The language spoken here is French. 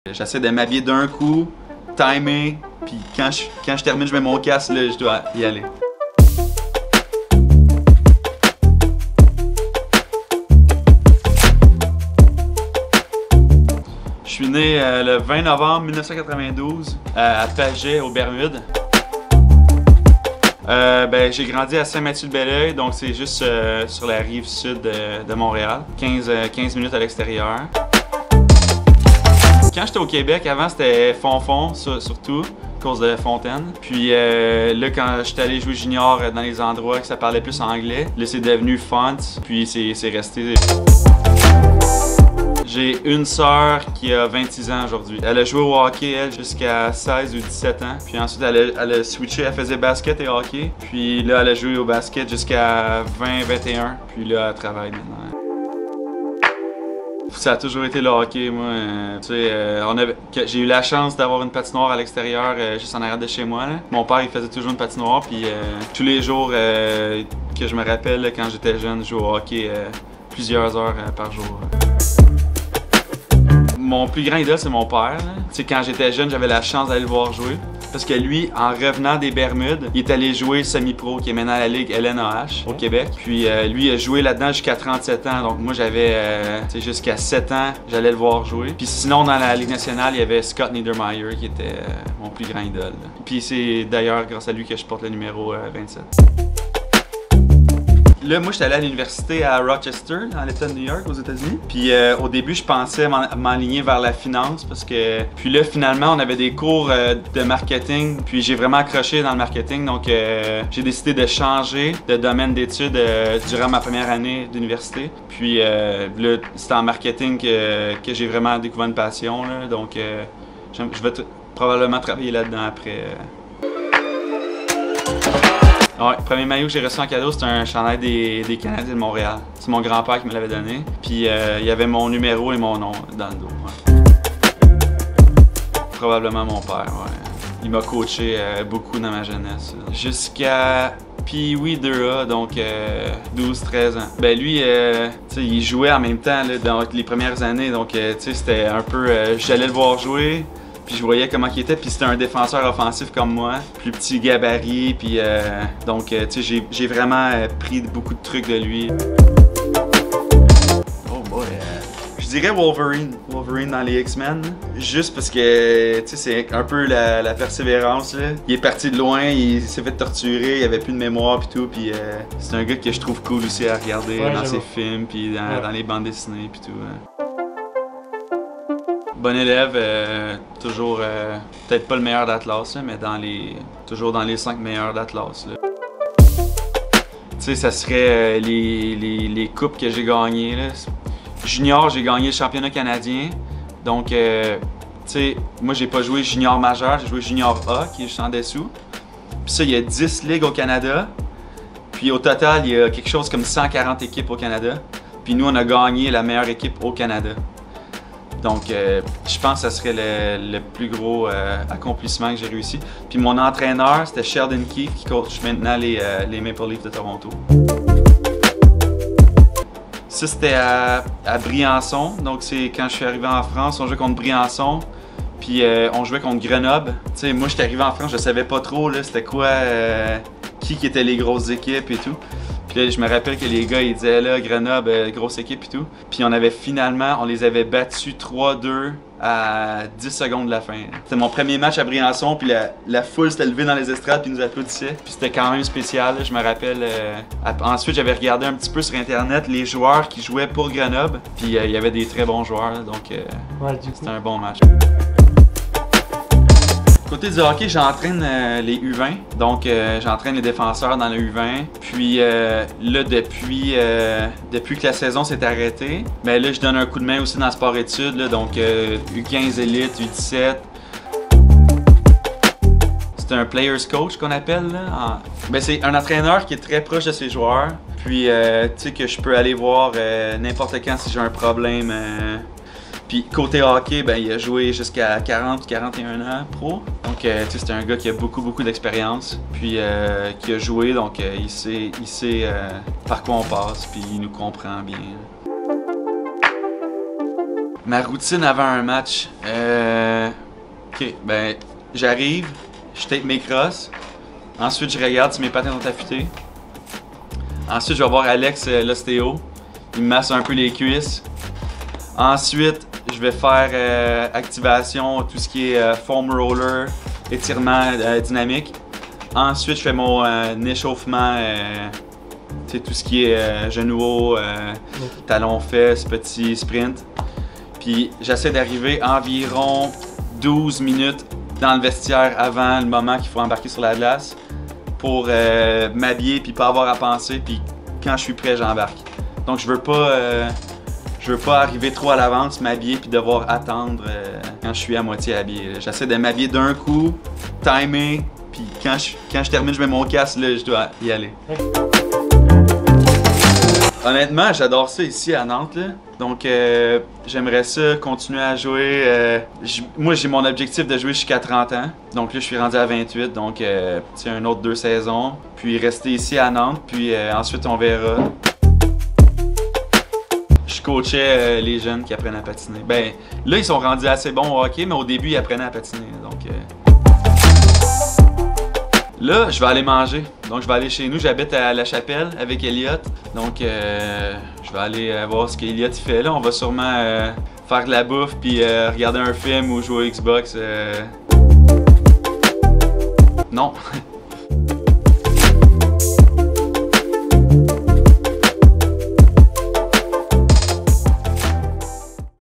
J'essaie de m'habiller d'un coup, timer, puis quand je termine, je mets mon casque, là, je dois y aller. Je suis né le 20 novembre 1992 à Paget, aux Bermudes. J'ai grandi à Saint-Mathieu-de-Belleuil, donc c'est juste sur la rive sud de Montréal, 15 minutes à l'extérieur. Quand j'étais au Québec, avant c'était Fonfon surtout, à cause de Fontaine. Puis là, quand j'étais allé jouer junior dans les endroits que ça parlait plus anglais, là c'est devenu Font, puis c'est resté. J'ai une sœur qui a 26 ans aujourd'hui. Elle a joué au hockey, elle, jusqu'à 16 ou 17 ans. Puis ensuite, elle a switché, elle faisait basket et hockey. Puis là, elle a joué au basket jusqu'à 20-21. Puis là, elle travaille maintenant. Ça a toujours été le hockey, moi. J'ai eu la chance d'avoir une patinoire à l'extérieur, juste en arrière de chez moi. Là. Mon père, il faisait toujours une patinoire. Puis tous les jours que je me rappelle, là, quand j'étais jeune, je jouais au hockey plusieurs heures par jour. Mon plus grand idole, c'est mon père. Quand j'étais jeune, j'avais la chance d'aller le voir jouer. Parce que lui, en revenant des Bermudes, il est allé jouer semi-pro, qui est maintenant à la Ligue LNAH au Québec. Puis lui, il a joué là-dedans jusqu'à 37 ans. Donc moi, j'avais jusqu'à 7 ans, j'allais le voir jouer. Puis sinon, dans la Ligue nationale, il y avait Scott Niedermayer, qui était mon plus grand idole. Puis c'est d'ailleurs grâce à lui que je porte le numéro 27. Là, moi, j'étais allé à l'université à Rochester, dans l'État de New York, aux États-Unis. Puis au début, je pensais m'enligner vers la finance parce que... Puis là, finalement, on avait des cours de marketing. Puis j'ai vraiment accroché dans le marketing. Donc, j'ai décidé de changer de domaine d'études durant ma première année d'université. Puis là, c'est en marketing que j'ai vraiment découvert une passion. Là. Donc, je vais probablement travailler là-dedans après. Ouais, le premier maillot que j'ai reçu en cadeau, c'était un chandail des Canadiens de Montréal. C'est mon grand-père qui me l'avait donné. Puis il y avait mon numéro et mon nom dans le dos. Ouais. Probablement mon père, ouais. Il m'a coaché beaucoup dans ma jeunesse. Jusqu'à Pee-wee 2A, donc 12-13 ans. Ben lui, il jouait en même temps là, dans les premières années, donc c'était un peu... j'allais le voir jouer. Puis je voyais comment il était, puis c'était un défenseur offensif comme moi, plus petit gabarit, puis donc j'ai vraiment pris beaucoup de trucs de lui. Oh boy, je dirais Wolverine dans les X-Men, juste parce que c'est un peu la persévérance là. Il est parti de loin, il s'est fait torturer, il avait plus de mémoire puis tout, puis c'est un gars que je trouve cool aussi à regarder dans ses films, puis dans les bandes dessinées puis tout. Bon élève, toujours, peut-être pas le meilleur d'Atlas, mais toujours dans les 5 meilleurs d'Atlas. Ça serait les coupes que j'ai gagnées. Là. Junior, j'ai gagné le championnat canadien. Donc, moi, j'ai pas joué junior majeur, j'ai joué junior A, qui est juste en dessous. Puis ça, il y a 10 ligues au Canada. Puis au total, il y a quelque chose comme 140 équipes au Canada. Puis nous, on a gagné la meilleure équipe au Canada. Donc, je pense que ça serait le plus gros accomplissement que j'ai réussi. Puis mon entraîneur, c'était Sheldon Keefe, qui coach maintenant les Maple Leafs de Toronto. Ça, c'était à Briançon. Donc, c'est quand je suis arrivé en France, on jouait contre Briançon. Puis on jouait contre Grenoble. Moi, j'étais arrivé en France, je savais pas trop c'était quoi, qui étaient les grosses équipes et tout. Puis là, je me rappelle que les gars, ils disaient là, Grenoble, grosse équipe et tout. Puis on les avait battus 3-2 à 10 secondes de la fin. C'était mon premier match à Briançon, puis la foule s'était levée dans les estrades puis nous applaudissait. Puis c'était quand même spécial, là, je me rappelle. Ensuite, j'avais regardé un petit peu sur Internet les joueurs qui jouaient pour Grenoble. Puis il y avait des très bons joueurs, là, donc c'était un bon match. Côté du hockey, j'entraîne les U20, donc j'entraîne les défenseurs dans le U20. Puis là, depuis que la saison s'est arrêtée, ben là, je donne un coup de main aussi dans le sport-études, donc U15 élite, U17. C'est un player's coach qu'on appelle. Là. Ben, c'est un entraîneur qui est très proche de ses joueurs, puis que je peux aller voir n'importe quand si j'ai un problème. Puis côté hockey, ben, il a joué jusqu'à 40 ou 41 ans pro. Donc c'est un gars qui a beaucoup d'expérience. Puis qui a joué, donc il sait par quoi on passe, puis il nous comprend bien. Ma routine avant un match. Ok, ben, j'arrive, je tape mes crosses. Ensuite, je regarde si mes patins sont affûtés. Ensuite, je vais voir Alex, l'ostéo. Il me masse un peu les cuisses. Ensuite, je vais faire activation, tout ce qui est foam roller, étirement dynamique. Ensuite, je fais mon échauffement, tout ce qui est genou haut, talons fesses, petit sprint. Puis j'essaie d'arriver environ 12 minutes dans le vestiaire avant le moment qu'il faut embarquer sur la glace pour m'habiller puis pas avoir à penser. Puis quand je suis prêt, j'embarque. Donc je veux pas arriver trop à l'avance, m'habiller puis devoir attendre quand je suis à moitié habillé. J'essaie de m'habiller d'un coup, timer, puis quand je termine, je mets mon casque, là, je dois y aller. Honnêtement, j'adore ça ici à Nantes, là. Donc j'aimerais ça continuer à jouer. Moi, j'ai mon objectif de jouer jusqu'à 30 ans. Donc là, je suis rendu à 28, donc un autre 2 saisons. Puis rester ici à Nantes, puis ensuite on verra. Je coachais les jeunes qui apprennent à patiner. Ben, là, ils sont rendus assez bons au hockey, mais au début, ils apprenaient à patiner. Donc, là, je vais aller manger. Donc, je vais aller chez nous. J'habite à La Chapelle avec Elliot. Donc, je vais aller voir ce qu'Elliot fait. Là, on va sûrement faire de la bouffe puis regarder un film ou jouer au Xbox. Non.